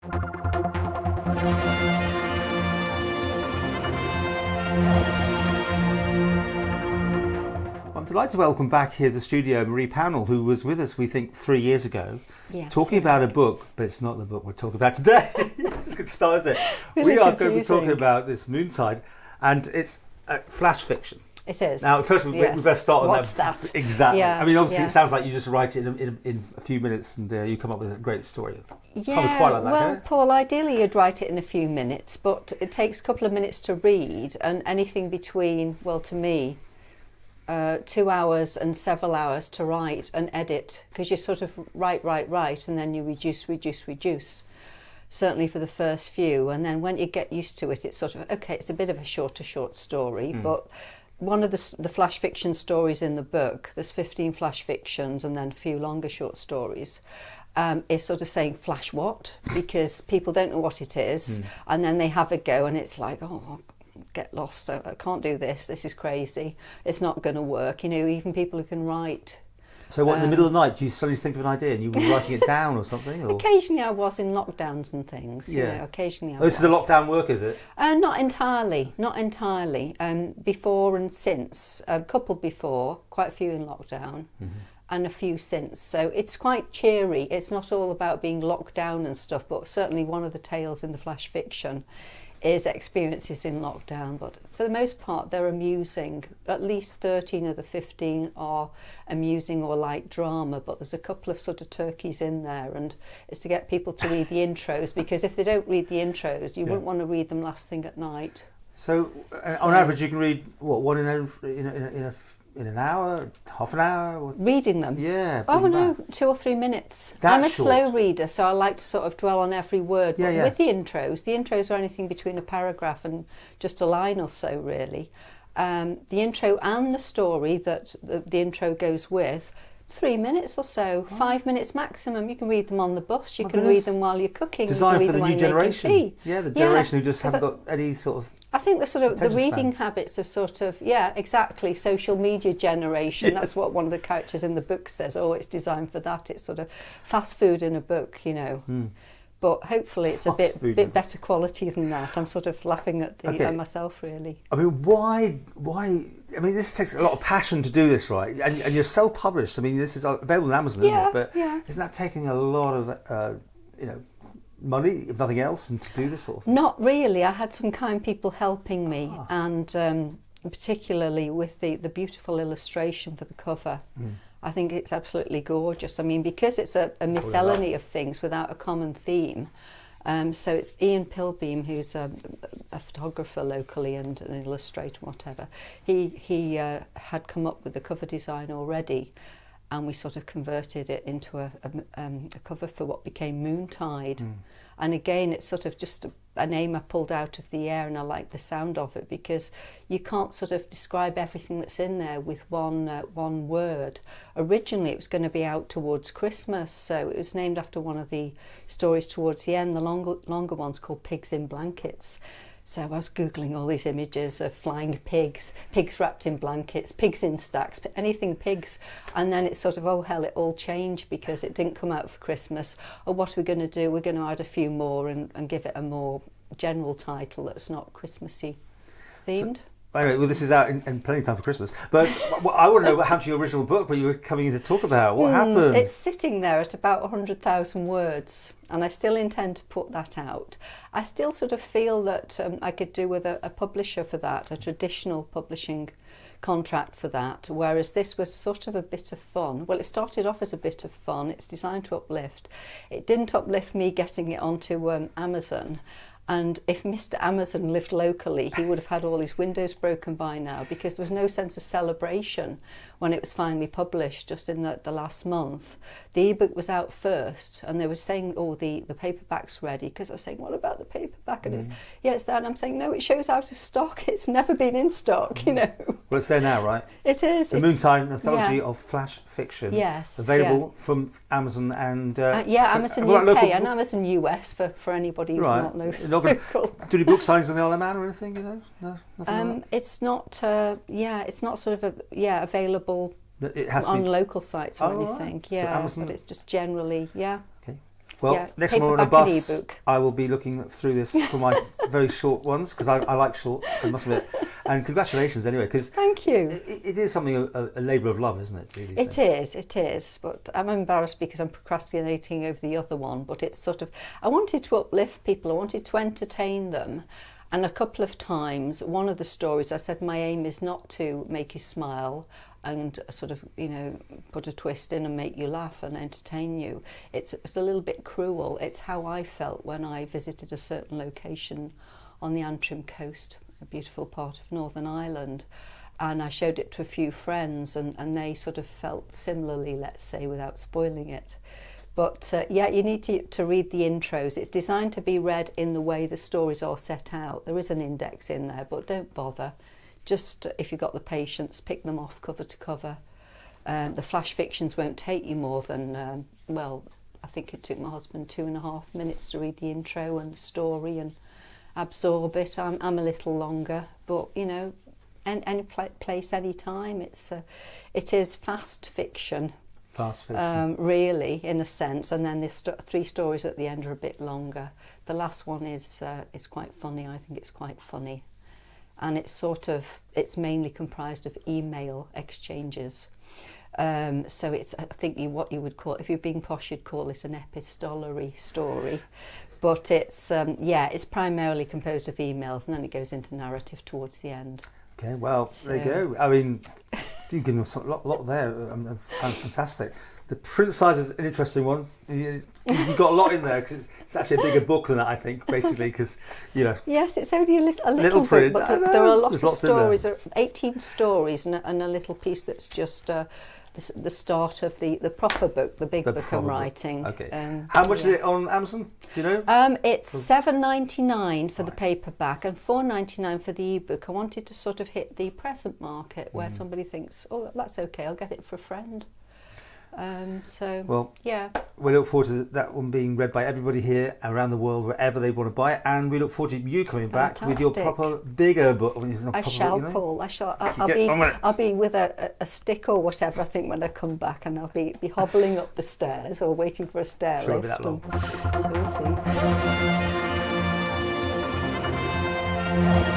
I'm delighted to welcome back here to the studio Marie Pownall, who was with us, we think, 3 years ago, talking about a book, but it's not the book we're talking about today. It's a good start, isn't it? Really we are confusing. going to be talking about this Moontide, and it's flash fiction. It is. Now, first, we better start on What's that? Exactly. Yeah, I mean, obviously, it sounds like you just write it in a few minutes and you come up with a great story. Yeah, quite like that, well, Paul, ideally you'd write it in a few minutes, but it takes a couple of minutes to read, and anything between, well, to me, 2 hours and several hours to write and edit, because you sort of write, and then you reduce. Certainly for the first few, and then when you get used to it, it's sort of, okay, it's a bit of a short story, but one of the flash fiction stories in the book, there's 15 flash fictions and then a few longer short stories, is sort of saying flash what? Because people don't know what it is, and then they have a go and it's like, oh, get lost, I can't do this is crazy, it's not going to work. You know, even people who can write. So what, in the middle of the night, do you suddenly think of an idea and you were writing it down or something? Or? Occasionally I was in lockdowns and things, you know, occasionally I was. This is the lockdown work, is it? Not entirely. Before and since, a couple before, quite a few in lockdown, and a few since. So it's quite cheery. It's not all about being locked down and stuff, but certainly one of the tales in the flash fiction is experiences in lockdown, but for the most part they're amusing. At least 13 of the 15 are amusing or light drama, but there's a couple of sort of turkeys in there, and it's to get people to read the intros, because if they don't read the intros, you wouldn't want to read them last thing at night. So on average you can read, what, one in an hour, half an hour? Or? Reading them? Yeah. Oh no, 2 or 3 minutes. I'm a slow reader, so I like to sort of dwell on every word. But with the intros are anything between a paragraph and just a line or so, really. The intro and the story that the intro goes with, 3 minutes or so, 5 minutes maximum. You can read them on the bus, you can read them while you're cooking. Designed you can read for the them new generation. Tea. Yeah, the generation who just haven't got any sort of... I think the reading habits of sort of, exactly, social media generation. That's what one of the characters in the book says. Oh, it's designed for that. It's sort of fast food in a book, you know. But hopefully it's a bit better quality than that. I'm sort of laughing at myself, really. I mean, why? I mean, this takes a lot of passion to do this, right? And you're self-published. I mean, this is available on Amazon, isn't it? But isn't that taking a lot of, money, if nothing else, and to do this sort of thing? Not really. I had some kind people helping me, and particularly with the beautiful illustration for the cover. I think it's absolutely gorgeous. I mean, because it's a miscellany of things without a common theme. So it's Ian Pilbeam, who's a photographer locally and an illustrator, whatever. He had come up with the cover design already, and we sort of converted it into a cover for what became Moontide. And again, it's sort of just a name I pulled out of the air, and I like the sound of it, because you can't sort of describe everything that's in there with one word. Originally it was going to be out towards Christmas, so it was named after one of the stories towards the end, the longer one's called Pigs in Blankets. So I was Googling all these images of flying pigs, pigs wrapped in blankets, pigs in stacks, anything pigs. And then it's sort of, oh hell, it all changed because it didn't come out for Christmas. Or what are we going to do? We're going to add a few more and give it a more general title that's not Christmassy themed. Anyway, well, this is out in plenty of time for Christmas. But I want to know what happened to your original book, what you were coming in to talk about. What happened? It's sitting there at about 100,000 words, and I still intend to put that out. I still sort of feel that I could do with a publisher for that, a traditional publishing contract for that, whereas this was sort of a bit of fun. Well, it started off as a bit of fun. It's designed to uplift. It didn't uplift me getting it onto Amazon. And if Mr. Amazon lived locally, he would have had all his windows broken by now, because there was no sense of celebration when it was finally published just in the last month. The ebook was out first, and they were saying, oh, the paperback's ready, because I was saying, what about the paperback? And it's there, and I'm saying, no, it shows out of stock. It's never been in stock, you know. Well, it's there now, right? It is. The Moontide, an anthology of flash fiction. Yes. Available from Amazon and... Amazon UK and Amazon US for anybody who's not local. Do you do book signings on the Isle of Man or anything, you know? No, nothing like that? It's not, it's not sort of, available it has on to be... local sites or anything. Right. So Amazon... but it's just generally, Okay. Well, yeah, next time we're on a paperback and bus, ebook. I will be looking through this for my very short ones, because I like short, I must admit. And congratulations anyway, because Thank you. it is something, a labour of love, isn't it? Really, It is. But I'm embarrassed because I'm procrastinating over the other one. But it's sort of, I wanted to uplift people, I wanted to entertain them. And a couple of times, one of the stories, I said my aim is not to make you smile and sort of, you know, put a twist in and make you laugh and entertain you. It's a little bit cruel. It's how I felt when I visited a certain location on the Antrim coast, a beautiful part of Northern Ireland. And I showed it to a few friends, and they sort of felt similarly, let's say, without spoiling it. But yeah, you need to read the intros. It's designed to be read in the way the stories are set out. There is an index in there, but don't bother. Just, if you've got the patience, pick them off cover to cover. The flash fictions won't take you more than, well, I think it took my husband 2.5 minutes to read the intro and the story and absorb it. I'm a little longer, but, you know, any place, any time. It is fast fiction. Fast fiction. Really, in a sense, and then the 3 stories at the end are a bit longer. The last one is quite funny. I think it's quite funny, and it's mainly comprised of email exchanges. So it's, I think, what you would call, if you're being posh, you'd call it an epistolary story, but it's it's primarily composed of emails, and then it goes into narrative towards the end. Okay, well, so, there you go. I mean, do give them a lot there. That's fantastic. The print size is an interesting one. You've got a lot in there, because it's actually a bigger book than that, I think, basically, because, you know. Yes, it's only a little book, print, but there are a lot There's of stories, 18 stories, and a little piece that's just the start of the proper book, the big book I'm writing. Okay. How much is it on Amazon? Do you know? It's $7.99 for the paperback and $4.99 for the ebook. I wanted to sort of hit the present market where somebody thinks, oh, that's okay, I'll get it for a friend. Yeah. We look forward to that one being read by everybody here around the world, wherever they want to buy it, and we look forward to you coming back with your proper bigger book. Paul. I'll be with a stick or whatever, I think, when I come back, and I'll be hobbling up the stairs or waiting for a stair lift. Be that long. So we'll see.